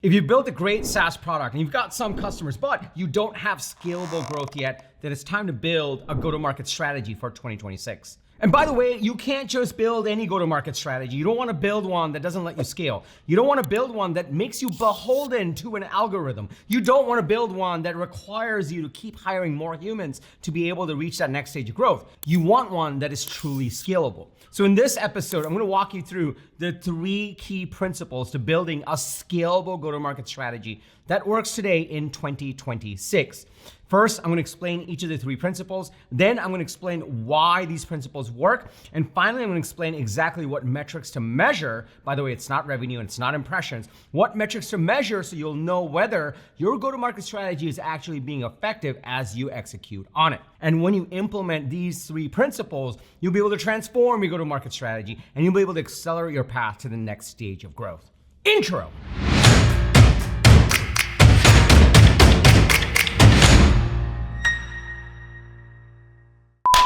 If you built a great SaaS product and you've got some customers, but you don't have scalable growth yet, then it's time to build a go-to-market strategy for 2026. And by the way, you can't just build any go-to-market strategy. You don't want to build one that doesn't let you scale. You don't want to build one that makes you beholden to an algorithm. You don't want to build one that requires you to keep hiring more humans to be able to reach that next stage of growth. You want one that is truly scalable. So in this episode, I'm going to walk you through the 3 key principles to building a scalable go-to-market strategy that works today in 2026. First, I'm going to explain each of the 3 principles. Then I'm going to explain why these principles work. And finally, I'm going to explain exactly what metrics to measure. By the way, it's not revenue and it's not impressions. What metrics to measure so you'll know whether your go-to-market strategy is actually being effective as you execute on it. And when you implement these 3 principles, you'll be able to transform your go-to-market strategy and you'll be able to accelerate your path to the next stage of growth. Intro.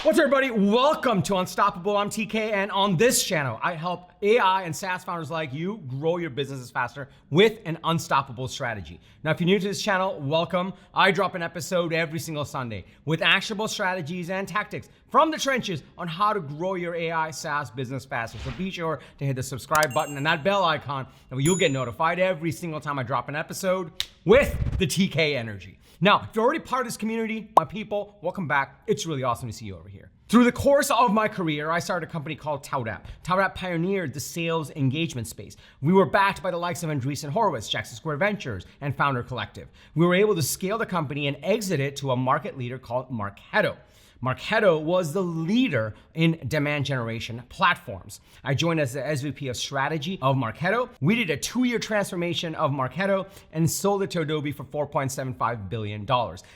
What's up, everybody? Welcome to Unstoppable. I'm TK, and on this channel, I help AI and SaaS founders like you grow your businesses faster with an unstoppable strategy. Now, if you're new to this channel, welcome. I drop an episode every single Sunday with actionable strategies and tactics from the trenches on how to grow your AI SaaS business faster. So be sure to hit the subscribe button and that bell icon, and you'll get notified every single time I drop an episode with the TK energy. Now, if you're already part of this community, my people, welcome back. It's really awesome to see you over here. Through the course of my career, I started a company called ToutApp. ToutApp pioneered the sales engagement space. We were backed by the likes of Andreessen Horowitz, Jackson Square Ventures, and Founder Collective. We were able to scale the company and exit it to a market leader called Marketo. Marketo was the leader in demand generation platforms. I joined as the SVP of strategy of Marketo. We did a 2-year transformation of Marketo and sold it to Adobe for $4.75 billion.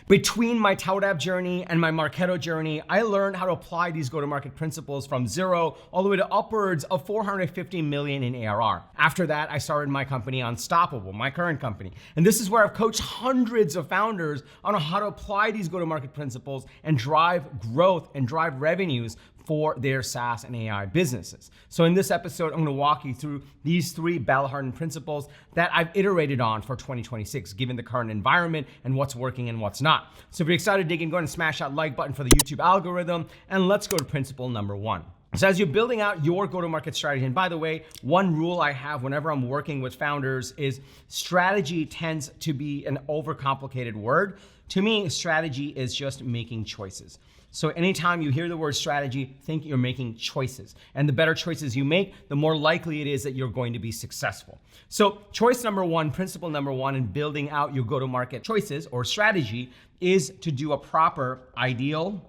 Between my ToutApp journey and my Marketo journey, I learned how to apply these go-to-market principles from 0 all the way to upwards of $450 million in ARR. After that, I started my company Unstoppable, my current company. And this is where I've coached hundreds of founders on how to apply these go-to-market principles and drive growth and drive revenues for their SaaS and AI businesses. So in this episode, I'm going to walk you through these 3 battle-hardened principles that I've iterated on for 2026, given the current environment and what's working and what's not. So if you're excited to dig in, go ahead and smash that like button for the YouTube algorithm, and let's go to principle number 1. So as you're building out your go-to-market strategy, and by the way, one rule I have whenever I'm working with founders is strategy tends to be an overcomplicated word. To me, strategy is just making choices. So anytime you hear the word strategy, think you're making choices. And the better choices you make, the more likely it is that you're going to be successful. So choice number 1, principle number 1 in building out your go-to-market choices or strategy is to do a proper ideal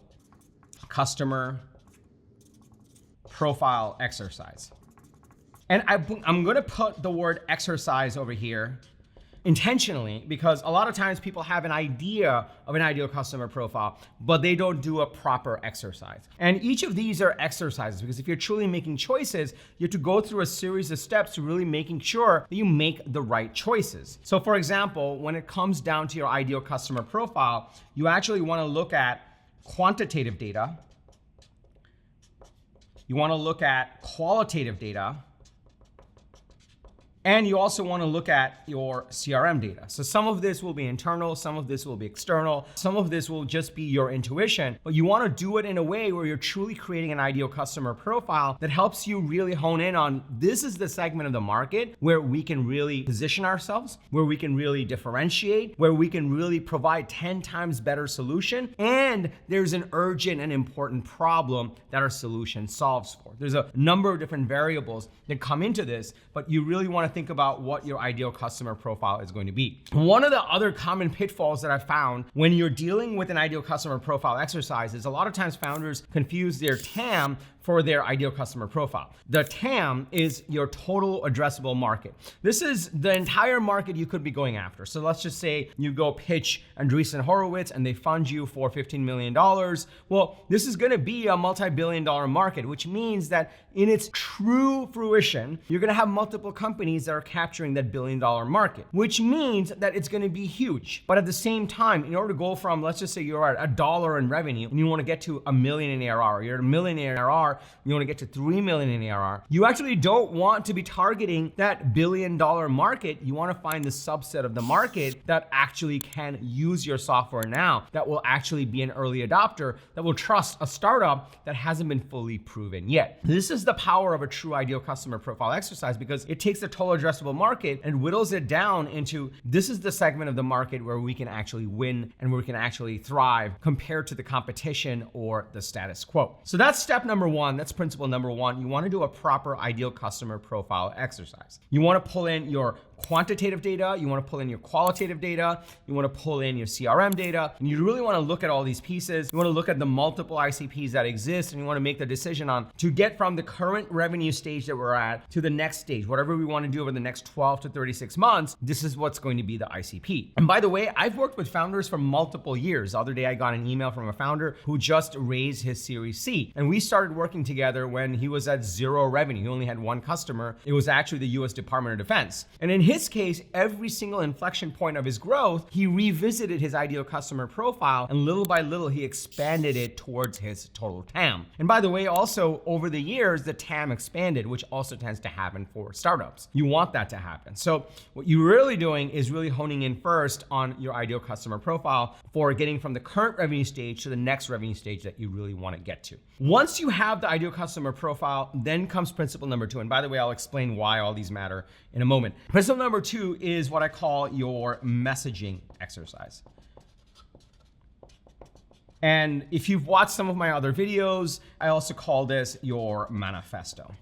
customer profile exercise. And I'm gonna put the word exercise over here intentionally because a lot of times people have an idea of an ideal customer profile, but they don't do a proper exercise. And each of these are exercises because if you're truly making choices, you have to go through a series of steps to really making sure that you make the right choices. So for example, when it comes down to your ideal customer profile, you actually want to look at quantitative data. You want to look at qualitative data. And you also want to look at your CRM data. So some of this will be internal, some of this will be external, some of this will just be your intuition, but you want to do it in a way where you're truly creating an ideal customer profile that helps you really hone in on this is the segment of the market where we can really position ourselves, where we can really differentiate, where we can really provide 10 times better solution, and there's an urgent and important problem that our solution solves for. There's a number of different variables that come into this, but you really want to think about what your ideal customer profile is going to be. One of the other common pitfalls that I found when you're dealing with an ideal customer profile exercise is a lot of times founders confuse their TAM for their ideal customer profile. The TAM is your total addressable market. This is the entire market you could be going after. So let's just say you go pitch Andreessen Horowitz and they fund you for $15 million. Well, this is gonna be a multi-billion-dollar market, which means that in its true fruition, you're gonna have multiple companies that are capturing that billion-dollar market, which means that it's gonna be huge. But at the same time, in order to go from, let's just say you're at $1 in revenue and you wanna get to $1 million in ARR, you're at $1 million in ARR, ARR, you want to get to 3 million in ARR, you actually don't want to be targeting that $1 billion market. You want to find the subset of the market that actually can use your software now, that will actually be an early adopter, that will trust a startup that hasn't been fully proven yet. This is the power of a true ideal customer profile exercise, because it takes the total addressable market and whittles it down into, this is the segment of the market where we can actually win and where we can actually thrive compared to the competition or the status quo. So that's step number one. That's principle number one. You want to do a proper ideal customer profile exercise. You want to pull in your quantitative data, you want to pull in your qualitative data, you want to pull in your CRM data, and you really want to look at all these pieces. You want to look at the multiple ICPs that exist, and you want to make the decision on to get from the current revenue stage that we're at to the next stage. Whatever we want to do over the next 12 to 36 months, this is what's going to be the ICP. And by the way, I've worked with founders for multiple years. The other day I got an email from a founder who just raised his Series C, and we started working together when he was at 0 revenue. He only had 1 customer. It was actually the US Department of Defense. And in his case, every single inflection point of his growth, he revisited his ideal customer profile, and little by little, he expanded it towards his total TAM. And by the way, also over the years, the TAM expanded, which also tends to happen for startups. You want that to happen. So what you're really doing is really honing in first on your ideal customer profile for getting from the current revenue stage to the next revenue stage that you really want to get to. Once you have the ideal customer profile, then comes principle number 2. And by the way, I'll explain why all these matter in a moment. Principle number 2 is what I call your messaging exercise. And if you've watched some of my other videos, I also call this your manifesto.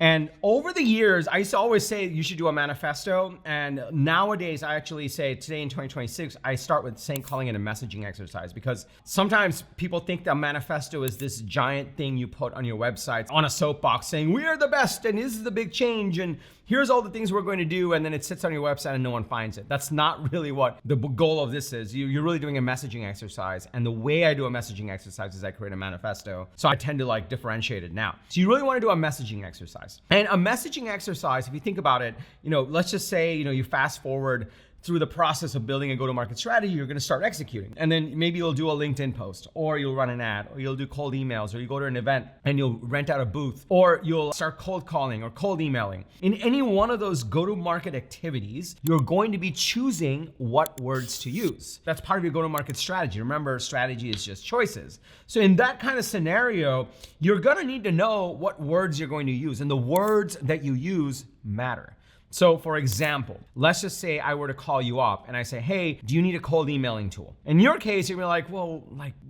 And over the years, I used to always say you should do a manifesto. And nowadays, I actually say today in 2026, I start with calling it a messaging exercise, because sometimes people think that manifesto is this giant thing you put on your website on a soapbox saying, we are the best and this is the big change and here's all the things we're going to do, and then it sits on your website and no one finds it. That's not really what the goal of this is. You're really doing a messaging exercise, and the way I do a messaging exercise is I create a manifesto. So I tend to differentiate it now. So you really want to do a messaging exercise. And a messaging exercise, if you think about it, let's just say, you fast forward through the process of building a go-to-market strategy, you're gonna start executing. And then maybe you'll do a LinkedIn post, or you'll run an ad, or you'll do cold emails, or you go to an event and you'll rent out a booth, or you'll start cold calling or cold emailing. In any one of those go-to-market activities, you're going to be choosing what words to use. That's part of your go-to-market strategy. Remember, strategy is just choices. So in that kind of scenario, you're gonna need to know what words you're going to use, and the words that you use matter. So for example, let's just say I were to call you up and I say, hey, do you need a cold emailing tool? In your case, you're like, well,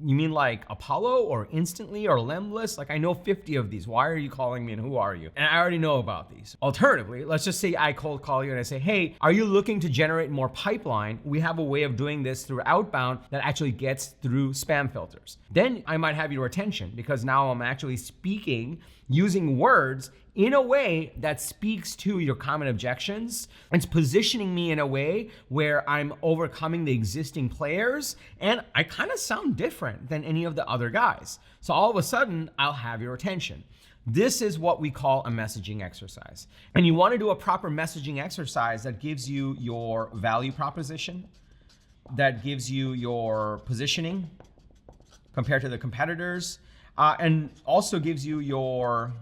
you mean like Apollo or Instantly or Lemlist? I know 50 of these. Why are you calling me and who are you? And I already know about these. Alternatively, let's just say I cold call you and I say, hey, are you looking to generate more pipeline? We have a way of doing this through outbound that actually gets through spam filters. Then I might have your attention, because now I'm actually speaking using words in a way that speaks to your common objections. It's positioning me in a way where I'm overcoming the existing players, and I kind of sound different than any of the other guys. So all of a sudden, I'll have your attention. This is what we call a messaging exercise. And you want to do a proper messaging exercise that gives you your value proposition, that gives you your positioning compared to the competitors, and also gives you your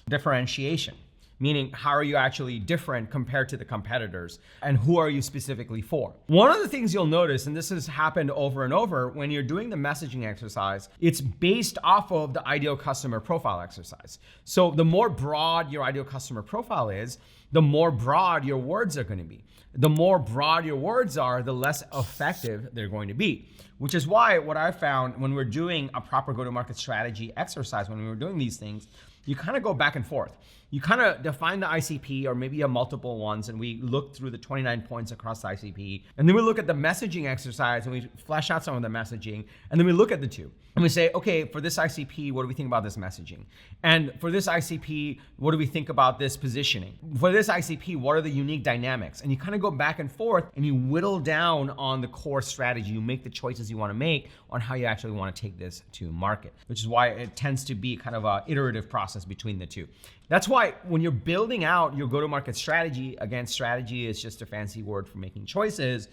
differentiation, meaning how are you actually different compared to the competitors, and who are you specifically for? One of the things you'll notice, and this has happened over and over, when you're doing the messaging exercise, it's based off of the ideal customer profile exercise. So the more broad your ideal customer profile is, the more broad your words are going to be. The more broad your words are, the less effective they're going to be. Which is why what I found when we're doing a proper go-to-market strategy exercise, when we were doing these things, you kind of go back and forth. You kind of define the ICP, or maybe you have multiple ones, and we look through the 29 points across the ICP. And then we look at the messaging exercise and we flesh out some of the messaging. And then we look at the two. And we say, okay, for this ICP, what do we think about this messaging? And for this ICP, what do we think about this positioning? For this ICP, what are the unique dynamics? And you kind of go back and forth and you whittle down on the core strategy. You make the choices you want to make on how you actually want to take this to market, which is why it tends to be kind of an iterative process between the two. That's why when you're building out your go-to-market strategy, again, strategy is just a fancy word for making choices.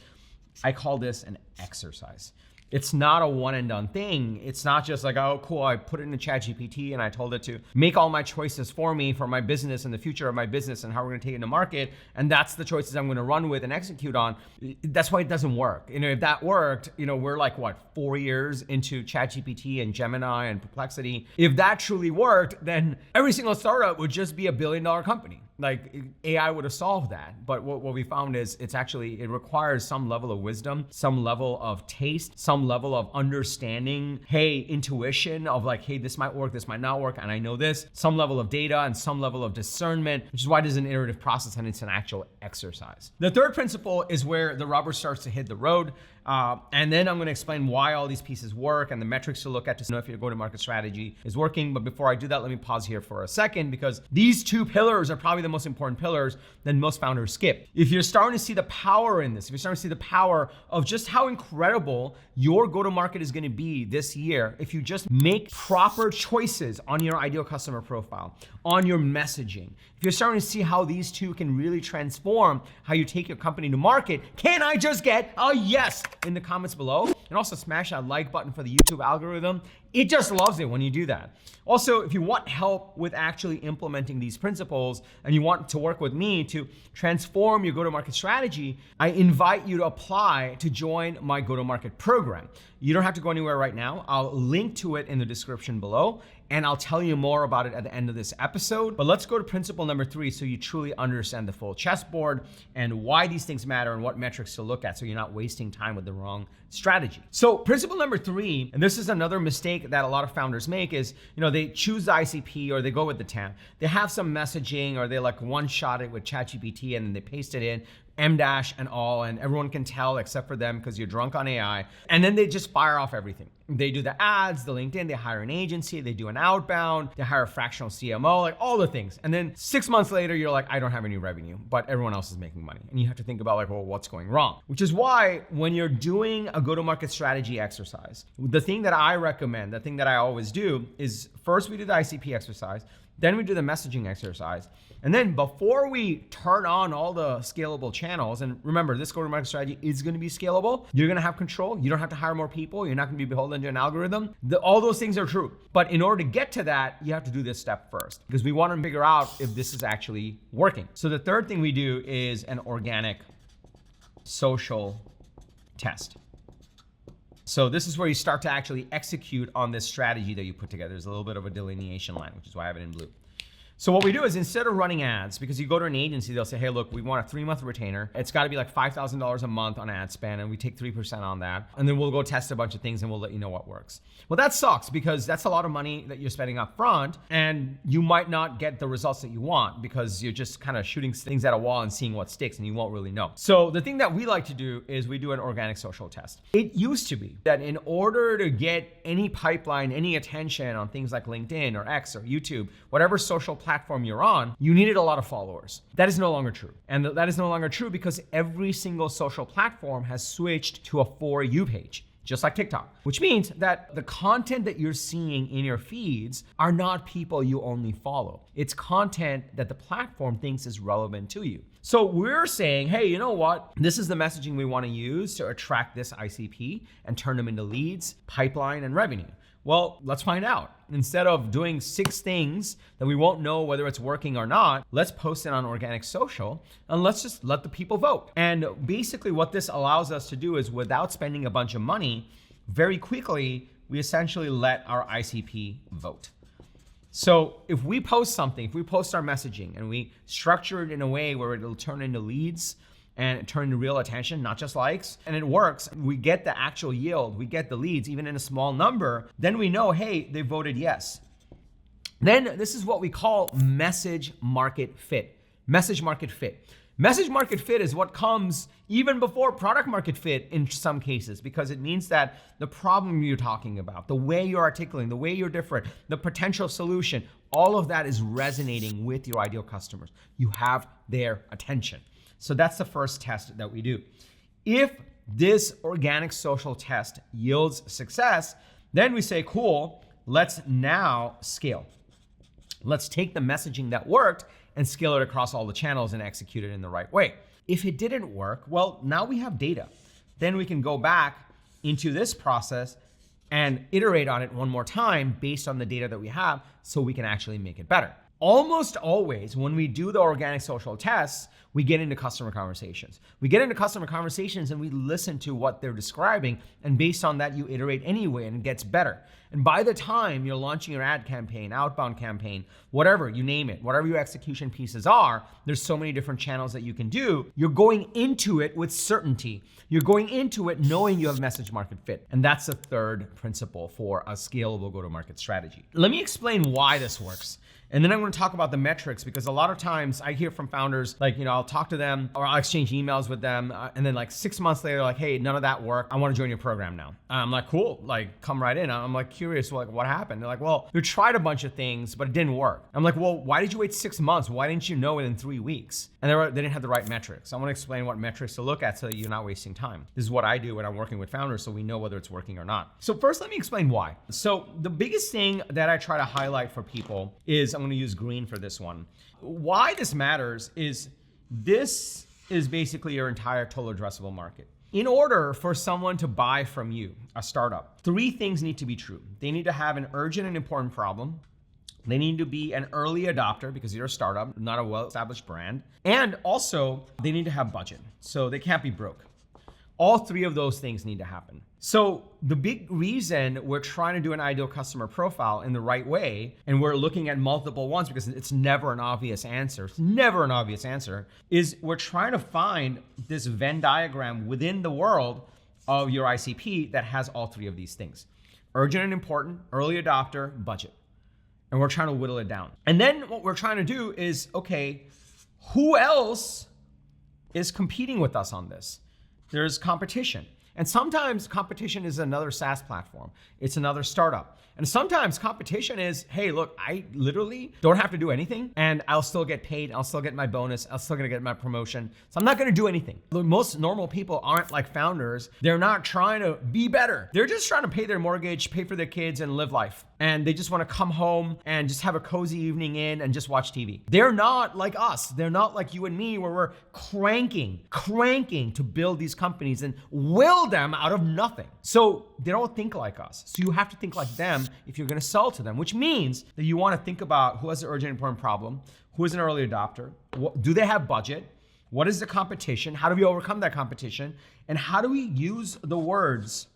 I call this an exercise. It's not a one and done thing. It's not just like, oh, cool, I put it in the ChatGPT and I told it to make all my choices for me for my business and the future of my business and how we're gonna take it to market. And that's the choices I'm gonna run with and execute on. That's why it doesn't work. If that worked, we're like, what, 4 years into ChatGPT and Gemini and Perplexity. If that truly worked, then every single startup would just be $1 billion company. Like AI would have solved that. But what we found is it requires some level of wisdom, some level of taste, some level of understanding, intuition of like, hey, this might work, this might not work, and I know this, some level of data and some level of discernment, which is why there's an iterative process and it's an actual exercise. The third principle is where the rubber starts to hit the road. And then I'm going to explain why all these pieces work and the metrics to look at to know if your go-to-market strategy is working. But before I do that, let me pause here for a second, because these two pillars are probably the most important pillars that most founders skip. If you're starting to see the power in this, if you're starting to see the power of just how incredible your go-to-market is going to be this year, if you just make proper choices on your ideal customer profile, on your messaging, if you're starting to see how these two can really transform how you take your company to market, can I just get a yes in the comments below? And also smash that like button for the YouTube algorithm. It just loves it when you do that. Also, if you want help with actually implementing these principles and you want to work with me to transform your go-to-market strategy, I invite you to apply to join my go-to-market program. You don't have to go anywhere right now. I'll link to it in the description below, and I'll tell you more about it at the end of this episode. But let's go to principle number 3 so you truly understand the full chessboard and why these things matter and what metrics to look at so you're not wasting time with the wrong strategy. So principle number 3, and this is another mistake that a lot of founders make, is they choose the ICP or they go with the TAM. They have some messaging or they like one-shot it with ChatGPT and then they paste it in, M-dash and all, and everyone can tell except for them because you're drunk on AI. And then they just fire off everything. They do the ads, the LinkedIn, they hire an agency, they do an outbound, they hire a fractional CMO, like all the things. And then 6 months later, you're like, I don't have any revenue, but everyone else is making money. And you have to think about like, well, what's going wrong? Which is why when you're doing a go-to-market strategy exercise, the thing that I recommend, the thing that I always do is first we do the ICP exercise, then we do the messaging exercise. And then before we turn on all the scalable channels, and remember, this go-to-market strategy is gonna be scalable. You're gonna have control. You don't have to hire more people. You're not gonna be beholden to an algorithm. All those things are true. But in order to get to that, you have to do this step first because we wanna figure out if this is actually working. So the third thing we do is an organic social test. So this is where you start to actually execute on this strategy that you put together. There's a little bit of a delineation line, which is why I have it in blue. So what we do is instead of running ads, because you go to an agency, they'll say, hey, look, we want a 3-month retainer. It's got to be like $5,000 a month on ad spend, and we take 3% on that. And then we'll go test a bunch of things and we'll let you know what works. Well, that sucks because that's a lot of money that you're spending up front, and you might not get the results that you want because you're just kind of shooting things at a wall and seeing what sticks, and you won't really know. So the thing that we like to do is we do an organic social test. It used to be that in order to get any pipeline, any attention on things like LinkedIn or X or YouTube, whatever social platform you're on, you needed a lot of followers. That is no longer true. And that is no longer true because every single social platform has switched to a For You page, just like TikTok, which means that the content that you're seeing in your feeds are not people you only follow. It's content that the platform thinks is relevant to you. So we're saying, hey, you know what? This is the messaging we want to use to attract this ICP and turn them into leads, pipeline, and revenue. Well, let's find out. Instead of doing 6 things that we won't know whether it's working or not, let's post it on organic social and let's just let the people vote. And basically what this allows us to do is without spending a bunch of money, very quickly, we essentially let our ICP vote. So if we post something, if we post our messaging and we structure it in a way where it'll turn into leads, and turn into real attention, not just likes, and it works, we get the actual yield, we get the leads, even in a small number, then we know, hey, they voted yes. Then this is what we call message market fit. Message market fit. Message market fit is what comes even before product market fit in some cases, because it means that the problem you're talking about, the way you're articulating, the way you're different, the potential solution, all of that is resonating with your ideal customers. You have their attention. So that's the first test that we do. If this organic social test yields success, then we say, cool, let's now scale. Let's take the messaging that worked and scale it across all the channels and execute it in the right way. If it didn't work, well, now we have data. Then we can go back into this process and iterate on it one more time based on the data that we have so we can actually make it better. Almost always when we do the organic social tests, we get into customer conversations. We get into customer conversations and we listen to what they're describing, and based on that, you iterate anyway and it gets better. And by the time you're launching your ad campaign, outbound campaign, whatever, you name it, whatever your execution pieces are, there's so many different channels that you can do. You're going into it with certainty. You're going into it knowing you have message market fit. And that's the third principle for a scalable go-to-market strategy. Let me explain why this works. And then I'm going to talk about the metrics, because a lot of times I hear from founders, like, I'll talk to them or I'll exchange emails with them. And then like 6 months later, like, hey, none of that worked. I want to join your program now. I'm like, cool, like come right in. I'm like curious, like what happened? They're like, well, we tried a bunch of things, but it didn't work. I'm like, well, why did you wait 6 months? Why didn't you know within 3 weeks? And they didn't have the right metrics. I want to explain what metrics to look at so that you're not wasting time. This is what I do when I'm working with founders so we know whether it's working or not. So first, let me explain why. So the biggest thing that I try to highlight for people is, I'm going to use green for this one. Why this matters is this is basically your entire total addressable market. In order for someone to buy from you, a startup, 3 things need to be true. They need to have an urgent and important problem. They need to be an early adopter because you're a startup, not a well-established brand. And also, they need to have budget. So they can't be broke. All 3 of those things need to happen. So the big reason we're trying to do an ideal customer profile in the right way, and we're looking at multiple ones because it's never an obvious answer. It's never an obvious answer, is we're trying to find this Venn diagram within the world of your ICP that has all 3 of these things. Urgent and important, early adopter, budget. And we're trying to whittle it down. And then what we're trying to do is, okay, who else is competing with us on this? There's competition. And sometimes competition is another SaaS platform. It's another startup. And sometimes competition is, hey, look, I literally don't have to do anything and I'll still get paid. I'll still get my bonus. I'll still gonna get my promotion. So I'm not gonna do anything. Most normal people aren't like founders. They're not trying to be better. They're just trying to pay their mortgage, pay for their kids, and live life. And they just wanna come home and just have a cozy evening in and just watch TV. They're not like us. They're not like you and me, where we're cranking to build these companies and will them out of nothing. So they don't think like us. So you have to think like them if you're gonna sell to them, which means that you wanna think about who has an urgent important problem, who is an early adopter, do they have budget, what is the competition, how do we overcome that competition, and how do we use the words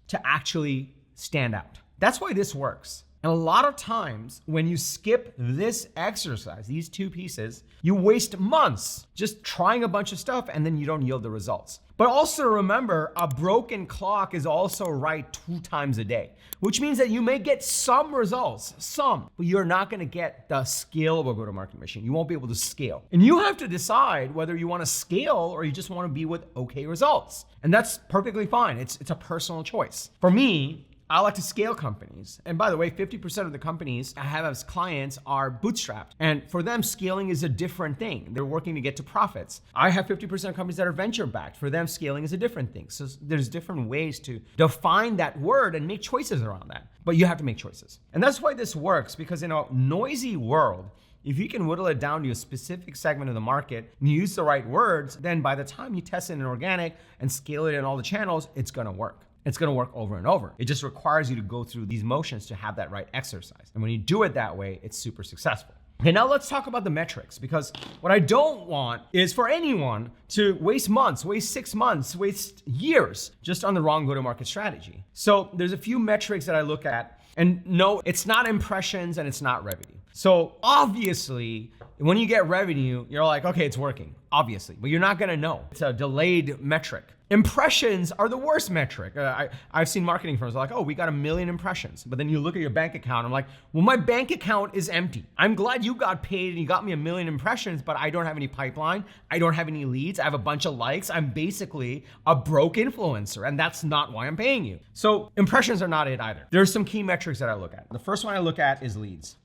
to actually stand out. That's why this works. And a lot of times when you skip this exercise, these 2 pieces, you waste months just trying a bunch of stuff and then you don't yield the results. But also remember, a broken clock is also right 2 times a day, which means that you may get some results, but you're not gonna get the scalable go-to-market machine. You won't be able to scale. And you have to decide whether you wanna scale or you just wanna be with okay results. And that's perfectly fine. It's a personal choice. For me, I like to scale companies. And by the way, 50% of the companies I have as clients are bootstrapped. And for them, scaling is a different thing. They're working to get to profits. I have 50% of companies that are venture backed. For them, scaling is a different thing. So there's different ways to define that word and make choices around that. But you have to make choices. And that's why this works, because in a noisy world, if you can whittle it down to a specific segment of the market and you use the right words, then by the time you test it in organic and scale it in all the channels, it's gonna work. It's gonna work over and over. It just requires you to go through these motions to have that right exercise. And when you do it that way, it's super successful. Okay, now let's talk about the metrics, because what I don't want is for anyone to waste months, waste 6 months, waste years just on the wrong go-to-market strategy. So there's a few metrics that I look at, and no, it's not impressions and it's not revenue. So obviously, when you get revenue, you're like, okay, it's working, obviously, but you're not gonna know. It's a delayed metric. Impressions are the worst metric. I've seen marketing firms like, oh, we got 1 million impressions. But then you look at your bank account, I'm like, well, my bank account is empty. I'm glad you got paid and you got me 1 million impressions, but I don't have any pipeline. I don't have any leads. I have a bunch of likes. I'm basically a broke influencer, and that's not why I'm paying you. So impressions are not it either. There's some key metrics that I look at. The first one I look at is leads.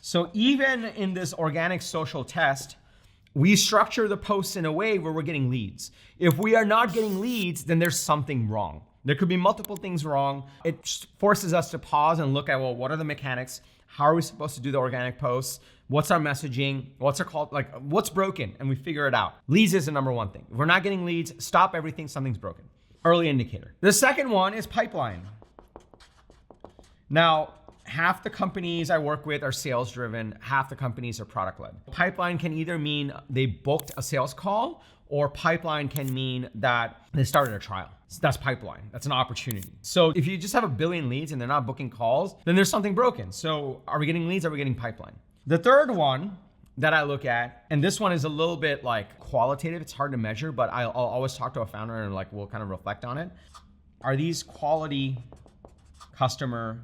So even in this organic social test, we structure the posts in a way where we're getting leads. If we are not getting leads, then there's something wrong. There could be multiple things wrong. It forces us to pause and look at, well, what are the mechanics? How are we supposed to do the organic posts? What's our messaging? What's our call? Like, what's broken? And we figure it out. Leads is the number 1 thing. If we're not getting leads, stop everything, something's broken. early indicator. The second one is pipeline. Now, half the companies I work with are sales driven, half the companies are product led. Pipeline can either mean they booked a sales call, or pipeline can mean that they started a trial. So that's pipeline. That's an opportunity. So if you just have a billion leads and they're not booking calls, then there's something broken. So are we getting leads? Are we getting pipeline? The third one that I look at, and this one is a little bit like qualitative. It's hard to measure, but I'll always talk to a founder and like we'll kind of reflect on it. Are these quality customer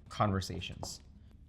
conversations?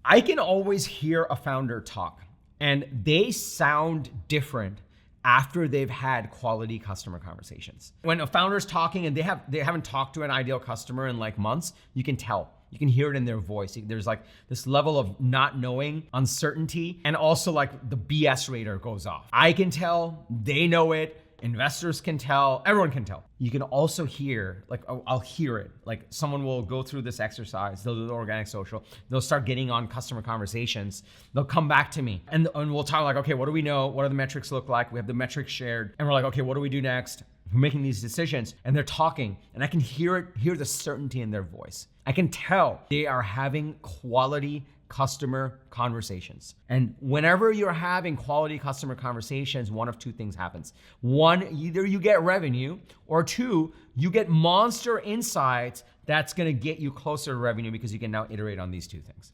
I can always hear a founder talk and they sound different after they've had quality customer conversations. When a founder's talking and they haven't talked to an ideal customer in like months, you can tell. You can hear it in their voice. There's like this level of not knowing, uncertainty, and also like the BS radar goes off. I can tell, they know it, investors can tell, everyone can tell. You can also hear, like I'll hear it, like someone will go through this exercise, they'll do the organic social, they'll start getting on customer conversations, they'll come back to me and we'll talk like, okay, what do we know? What do the metrics look like? We have the metrics shared and we're like, okay, what do we do next? We're making these decisions and they're talking and I can hear the certainty in their voice. I can tell they are having quality customer conversations. And whenever you're having quality customer conversations, one of two things happens. One, either you get revenue, or two, you get monster insights that's gonna get you closer to revenue because you can now iterate on these two things.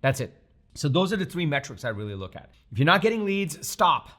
That's it. So those are the three metrics I really look at. If you're not getting leads, stop.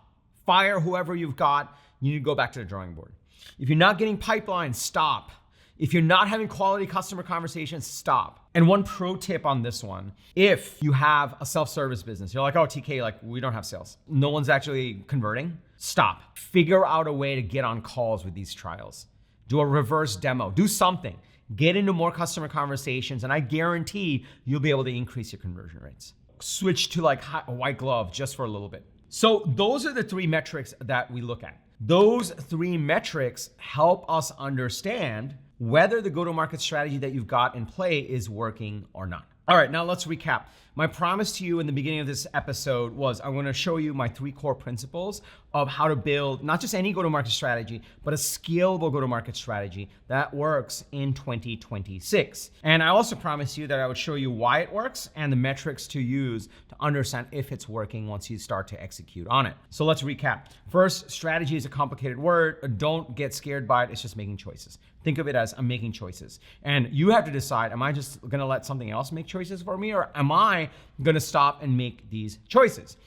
Fire whoever you've got. You need to go back to the drawing board. If you're not getting pipeline, stop. If you're not having quality customer conversations, stop. And one pro tip on this one, if you have a self-service business, you're like, oh, TK, like we don't have sales. No one's actually converting. Stop. Figure out a way to get on calls with these trials. Do a reverse demo, do something. Get into more customer conversations and I guarantee you'll be able to increase your conversion rates. Switch to like a white glove just for a little bit. So those are the three metrics that we look at. Those three metrics help us understand whether the go-to-market strategy that you've got in play is working or not. All right, now let's recap. My promise to you in the beginning of this episode was I'm gonna show you my 3 core principles of how to build not just any go-to-market strategy, but a scalable go-to-market strategy that works in 2026. And I also promised you that I would show you why it works and the metrics to use to understand if it's working once you start to execute on it. So let's recap. First, strategy is a complicated word. Don't get scared by it. It's just making choices. Think of it as I'm making choices. And you have to decide, am I just gonna let something else make choices for me, or am I gonna stop and make these choices?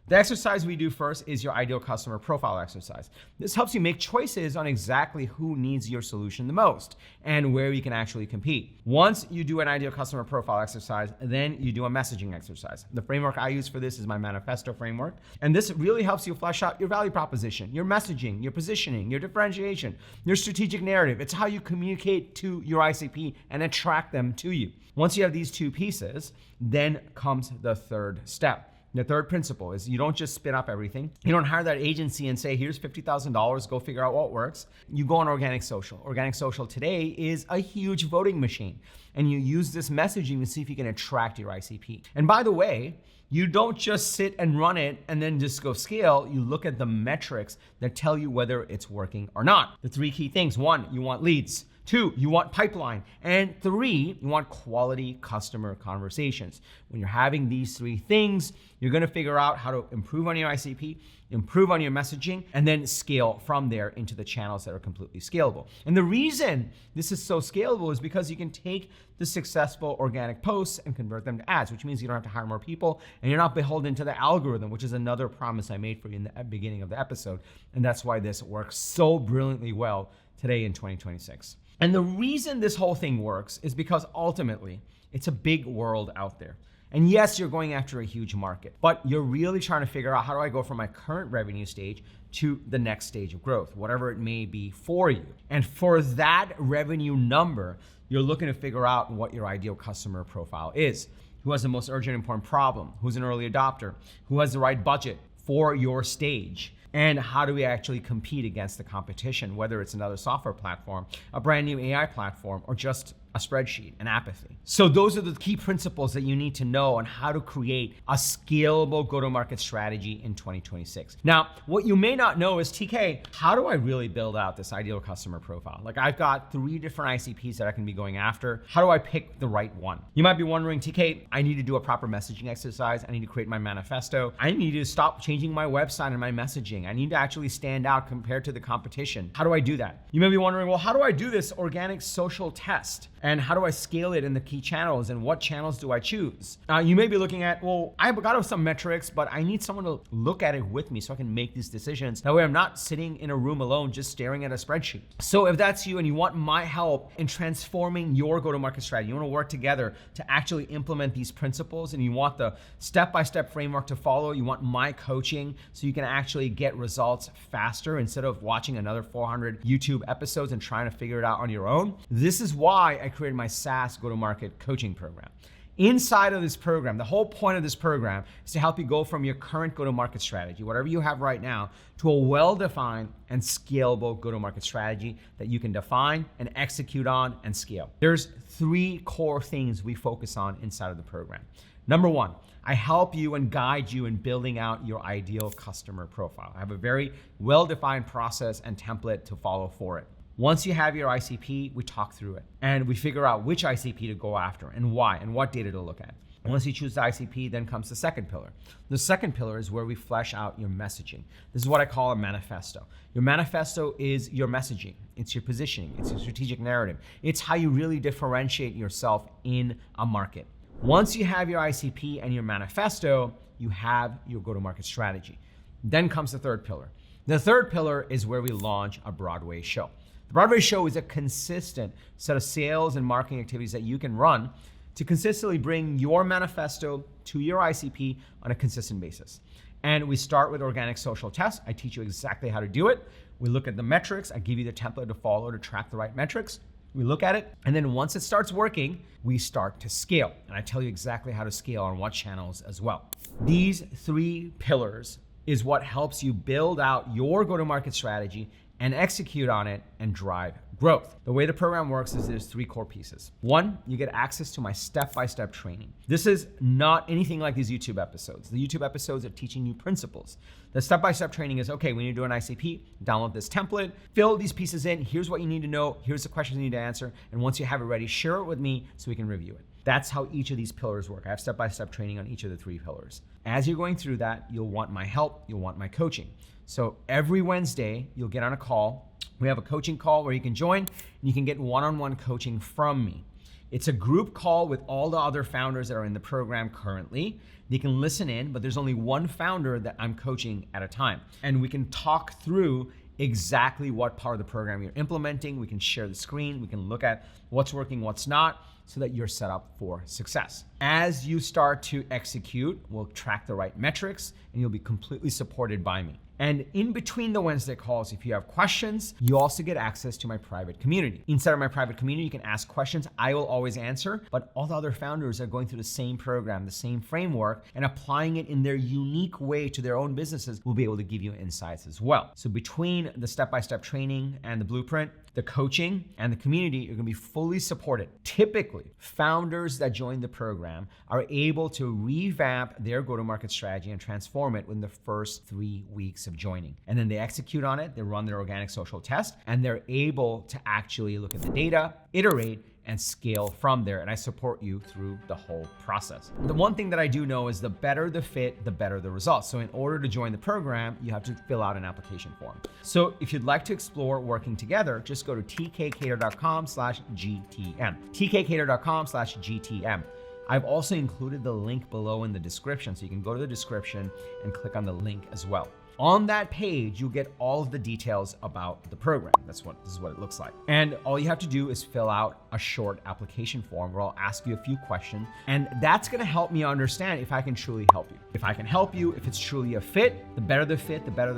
The exercise we do first is your ideal customer profile exercise. This helps you make choices on exactly who needs your solution the most and where you can actually compete. Once you do an ideal customer profile exercise, then you do a messaging exercise. The framework I use for this is my manifesto framework. And this really helps you flesh out your value proposition, your messaging, your positioning, your differentiation, your strategic narrative. It's how you communicate to your ICP and attract them to you. Once you have these 2 pieces, then comes the third step. The third principle is you don't just spin up everything. You don't hire that agency and say, here's $50,000, go figure out what works. You go on organic social. Organic social today is a huge voting machine. And you use this messaging to see if you can attract your ICP. And by the way, you don't just sit and run it and then just go scale. You look at the metrics that tell you whether it's working or not. The 3 key things. 1, you want leads. 2, you want pipeline. And 3, you want quality customer conversations. When you're having these 3 things, you're gonna figure out how to improve on your ICP, improve on your messaging, and then scale from there into the channels that are completely scalable. And the reason this is so scalable is because you can take the successful organic posts and convert them to ads, which means you don't have to hire more people and you're not beholden to the algorithm, which is another promise I made for you in the beginning of the episode. And that's why this works so brilliantly well today in 2026. And the reason this whole thing works is because ultimately it's a big world out there. And yes, you're going after a huge market, but you're really trying to figure out, how do I go from my current revenue stage to the next stage of growth, whatever it may be for you. And for that revenue number, you're looking to figure out what your ideal customer profile is. Who has the most urgent, important problem? Who's an early adopter? Who has the right budget for your stage? And how do we actually compete against the competition, whether it's another software platform, a brand new AI platform, or just a spreadsheet, and apathy. So those are the key principles that you need to know on how to create a scalable go-to-market strategy in 2026. Now, what you may not know is, TK, how do I really build out this ideal customer profile? Like, I've got 3 different ICPs that I can be going after. How do I pick the right one? You might be wondering, TK, I need to do a proper messaging exercise. I need to create my manifesto. I need to stop changing my website and my messaging. I need to actually stand out compared to the competition. How do I do that? You may be wondering, well, how do I do this organic social test? And how do I scale it in the key channels? And what channels do I choose? You may be looking at, well, I've got some metrics, but I need someone to look at it with me so I can make these decisions. That way I'm not sitting in a room alone just staring at a spreadsheet. So if that's you and you want my help in transforming your go-to-market strategy, you want to work together to actually implement these principles, and you want the step-by-step framework to follow, you want my coaching so you can actually get results faster instead of watching another 400 YouTube episodes and trying to figure it out on your own. This is why I created my SaaS go-to-market coaching program. Inside of this program, the whole point of this program is to help you go from your current go-to-market strategy, whatever you have right now, to a well-defined and scalable go-to-market strategy that you can define and execute on and scale. There's 3 core things we focus on inside of the program. Number 1, I help you and guide you in building out your ideal customer profile. I have a very well-defined process and template to follow for it. Once you have your ICP, we talk through it and we figure out which ICP to go after and why and what data to look at. Once you choose the ICP, then comes the second pillar. The second pillar is where we flesh out your messaging. This is what I call a manifesto. Your manifesto is your messaging. It's your positioning. It's your strategic narrative. It's how you really differentiate yourself in a market. Once you have your ICP and your manifesto, you have your go-to-market strategy. Then comes the third pillar. The third pillar is where we launch a Broadway show. The Broadway show is a consistent set of sales and marketing activities that you can run to consistently bring your manifesto to your ICP on a consistent basis. And we start with organic social tests. I teach you exactly how to do it. We look at the metrics. I give you the template to follow to track the right metrics. We look at it, and then once it starts working, we start to scale. And I tell you exactly how to scale on what channels as well. These 3 pillars is what helps you build out your go-to-market strategy and execute on it and drive growth. The way the program works is there's 3 core pieces. 1, you get access to my step-by-step training. This is not anything like these YouTube episodes. The YouTube episodes are teaching you principles. The step-by-step training is, okay, when you do an ICP, download this template, fill these pieces in, here's what you need to know, here's the questions you need to answer, and once you have it ready, share it with me so we can review it. That's how each of these pillars work. I have step-by-step training on each of the 3 pillars. As you're going through that, you'll want my help, you'll want my coaching. So every Wednesday, you'll get on a call. We have a coaching call where you can join and you can get one-on-one coaching from me. It's a group call with all the other founders that are in the program currently. They can listen in, but there's only one founder that I'm coaching at a time. And we can talk through exactly what part of the program you're implementing. We can share the screen. We can look at what's working, what's not, so that you're set up for success. As you start to execute, we'll track the right metrics and you'll be completely supported by me. And in between the Wednesday calls, if you have questions, you also get access to my private community. Inside of my private community, you can ask questions. I will always answer, but all the other founders are going through the same program, the same framework, and applying it in their unique way to their own businesses will be able to give you insights as well. So between the step-by-step training and the blueprint, the coaching and the community, you're gonna be fully supported. Typically, founders that join the program are able to revamp their go-to-market strategy and transform it within the first 3 weeks of joining. And then they execute on it, they run their organic social test, and they're able to actually look at the data, iterate, and scale from there. And I support you through the whole process. The one thing that I do know is the better the fit, the better the results. So in order to join the program, you have to fill out an application form. So if you'd like to explore working together, just go to tkkader.com/GTM. tkkader.com/GTM. I've also included the link below in the description, so you can go to the description and click on the link as well. On that page, you'll get all of the details about the program. This is what it looks like. And all you have to do is fill out a short application form where I'll ask you a few questions. And that's gonna help me understand if I can truly help you. If I can help you, if it's truly a fit, the better the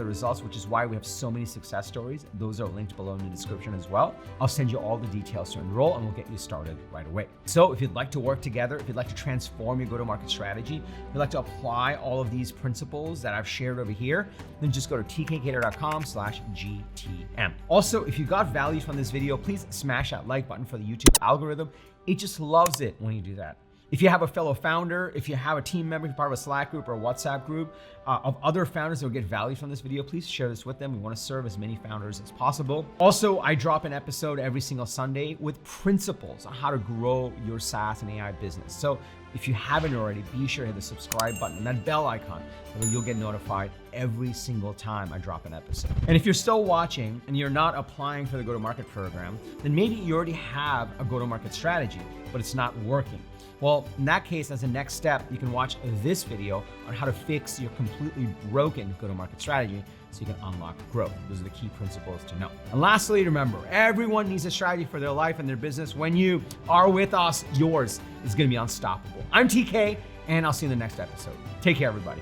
results, which is why we have so many success stories. Those are linked below in the description as well. I'll send you all the details to enroll and we'll get you started right away. So if you'd like to work together, if you'd like to transform your go-to-market strategy, if you'd like to apply all of these principles that I've shared over here, then just go to tkkader.com/GTM. Also, if you got value from this video, please smash that like button for the YouTube algorithm, it just loves it when you do that. If you have a fellow founder, if you have a team member, if you're part of a Slack group or a WhatsApp group of other founders that will get value from this video, please share this with them. We want to serve as many founders as possible. Also, I drop an episode every single Sunday with principles on how to grow your SaaS and AI business. So if you haven't already, be sure to hit the subscribe button and that bell icon, so that you'll get notified every single time I drop an episode. And if you're still watching and you're not applying for the go-to-market program, then maybe you already have a go-to-market strategy, but it's not working. Well, in that case, as a next step, you can watch this video on how to fix your completely broken go-to-market strategy so you can unlock growth. Those are the key principles to know. And lastly, remember, everyone needs a strategy for their life and their business. When you are with us, yours is gonna be unstoppable. I'm TK, and I'll see you in the next episode. Take care, everybody.